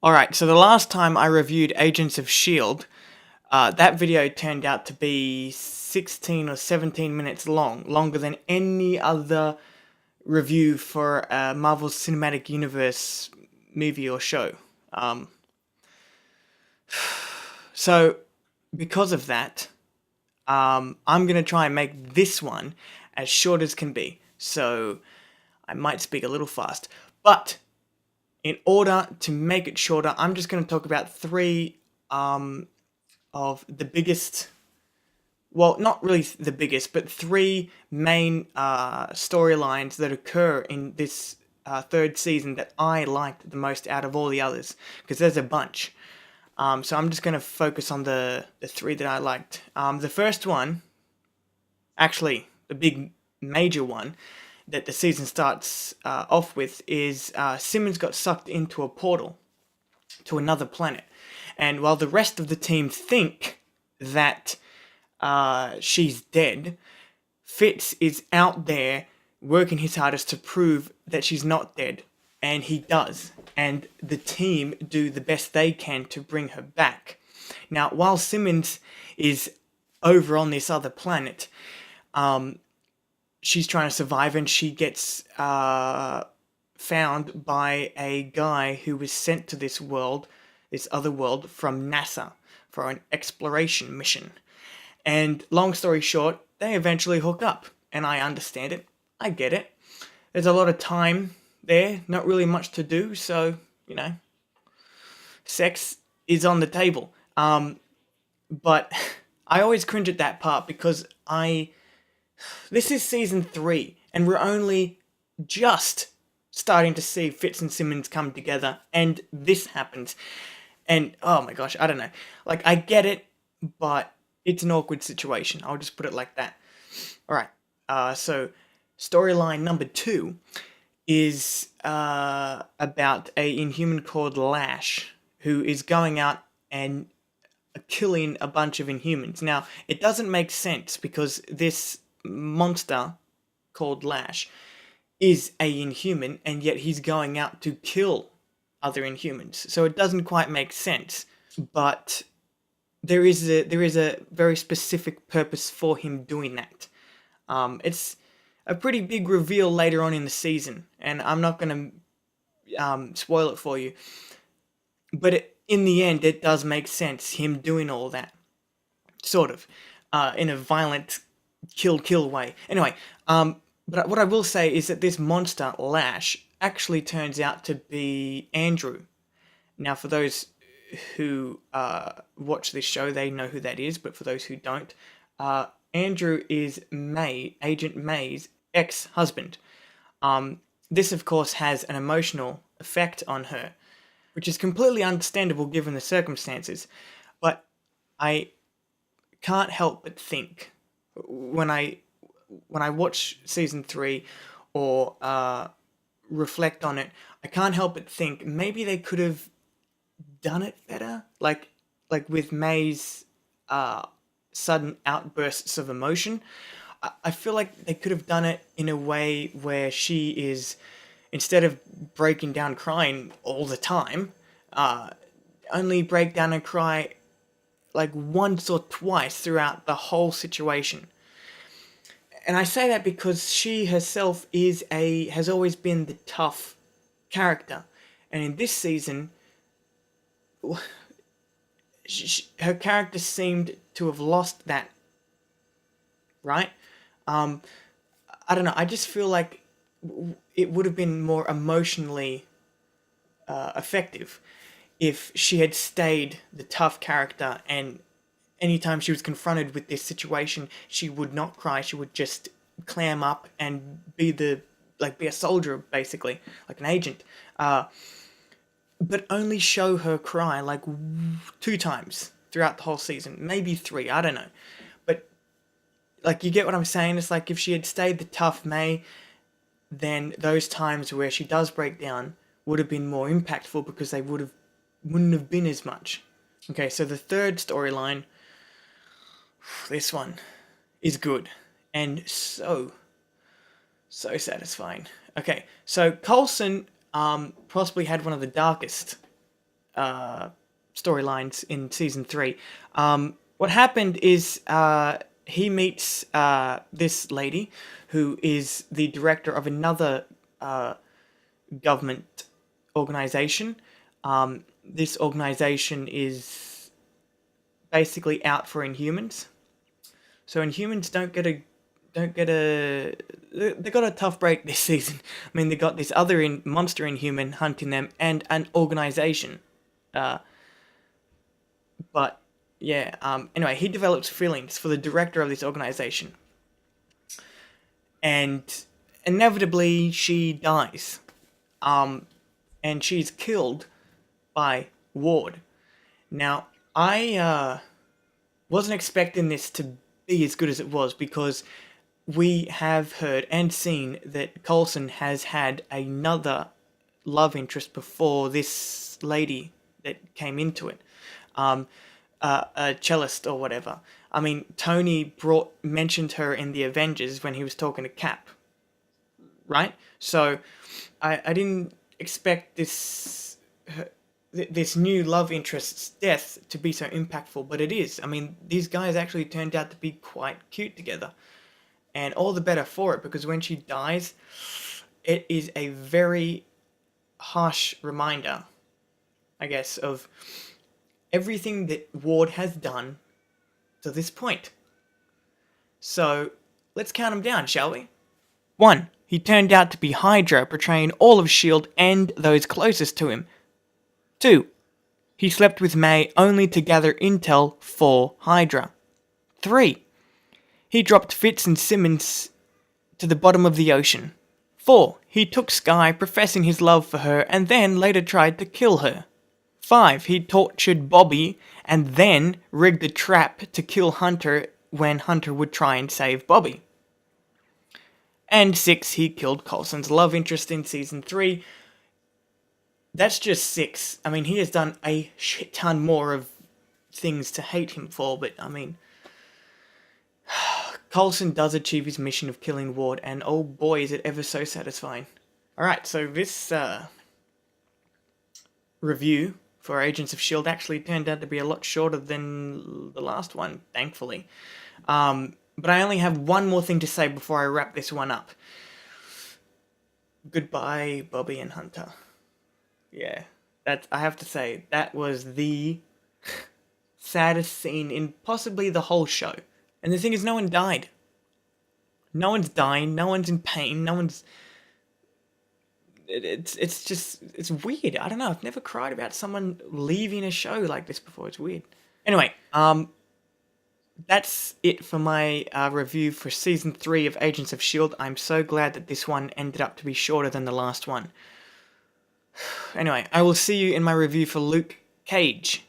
Alright, so the last time I reviewed Agents of S.H.I.E.L.D., that video turned out to be 16 or 17 minutes long, longer than any other review for a Marvel Cinematic Universe movie or show. Um, so, because of that, I'm going to try and make this one as short as can be. So, I might speak a little fast. But, in order to make it shorter, I'm just going to talk about three of the biggest, well, not really the biggest, but three main storylines that occur in this third season that I liked the most out of all the others, because there's a bunch. So I'm just going to focus on the three that I liked. The first one, actually, the big major one that the season starts off with is Simmons got sucked into a portal to another planet. And while the rest of the team think that she's dead, Fitz is out there working his hardest to prove that she's not dead. And he does. And the team do the best they can to bring her back. Now, while Simmons is over on this other planet, she's trying to survive and she gets found by a guy who was sent to this world, this other world, from NASA for an exploration mission. And long story short, they eventually hook up. And I understand it. I get it. There's a lot of time there, not really much to do, so, sex is on the table. But I always cringe at that part because this is season 3, and we're only just starting to see Fitz and Simmons come together, and this happens. And, oh my gosh, I don't know. Like, I get it, but it's an awkward situation. I'll just put it like that. Alright, so storyline number 2 is about a Inhuman called Lash, who is going out and killing a bunch of Inhumans. Now, it doesn't make sense because this monster called Lash is a Inhuman, and yet he's going out to kill other Inhumans. So it doesn't quite make sense. But there is a very specific purpose for him doing that. It's a pretty big reveal later on in the season, and I'm not going to spoil it for you. But in the end, it does make sense, him doing all that. Sort of. In a violent kill way. Anyway, but what I will say is that this monster, Lash, actually turns out to be Andrew. Now, for those who watch this show, they know who that is, but for those who don't, Andrew is Agent May's ex-husband. This, of course, has an emotional effect on her, which is completely understandable given the circumstances, but I can't help but think when I watch season 3 or reflect on it, I can't help but think maybe they could have done it better, like with May's sudden outbursts of emotion. I feel like they could have done it in a way where she is, instead of breaking down crying all the time, only break down and cry like once or twice throughout the whole situation. And I say that because she herself has always been the tough character, and in this season, her character seemed to have lost that. Right? I don't know. I just feel like it would have been more emotionally effective if she had stayed the tough character, and anytime she was confronted with this situation, she would not cry. She would just clam up and be a soldier, basically, like an agent. But only show her cry like 2 times throughout the whole season, maybe 3. I don't know, but like, you get what I'm saying. It's like if she had stayed the tough May, then those times where she does break down would have been more impactful because they wouldn't have been as much. Okay, so the third storyline, this one is good and so satisfying. Okay, so Coulson possibly had one of the darkest storylines in season 3. What happened is he meets this lady who is the director of another government organization. This organization is basically out for Inhumans. So Inhumans don't get a they got a tough break this season. I mean, they got this other monster Inhuman hunting them and an organization. But yeah, anyway, he develops feelings for the director of this organization, and inevitably she dies. And she's killed by Ward. Now, I wasn't expecting this to be as good as it was, because we have heard and seen that Coulson has had another love interest before this lady that came into it. A cellist or whatever. I mean, Tony mentioned her in the Avengers when he was talking to Cap, right? So I didn't expect this new love interest's death to be so impactful, but it is. I mean, these guys actually turned out to be quite cute together, and all the better for it, because when she dies, it is a very harsh reminder, I guess, of everything that Ward has done to this point. So, let's count them down, shall we? 1. He turned out to be Hydra, betraying all of S.H.I.E.L.D. and those closest to him. 2. He slept with May only to gather intel for Hydra. 3. He dropped Fitz and Simmons to the bottom of the ocean. 4. He took Skye, professing his love for her, and then later tried to kill her. 5. He tortured Bobby, and then rigged a trap to kill Hunter when Hunter would try and save Bobby. And 6. He killed Coulson's love interest in season 3. That's just 6. I mean, he has done a shit ton more of things to hate him for, but I mean, Coulson does achieve his mission of killing Ward, and oh boy, is it ever so satisfying. Alright, so this review for Agents of S.H.I.E.L.D. actually turned out to be a lot shorter than the last one, thankfully. But I only have one more thing to say before I wrap this one up. Goodbye, Bobby and Hunter. Yeah, I have to say, that was the saddest scene in possibly the whole show. And the thing is, no one died. No one's dying, no one's in pain, no one's... It's weird. I don't know, I've never cried about someone leaving a show like this before. It's weird. Anyway, that's it for my review for Season 3 of Agents of S.H.I.E.L.D. I'm so glad that this one ended up to be shorter than the last one. Anyway, I will see you in my review for Luke Cage.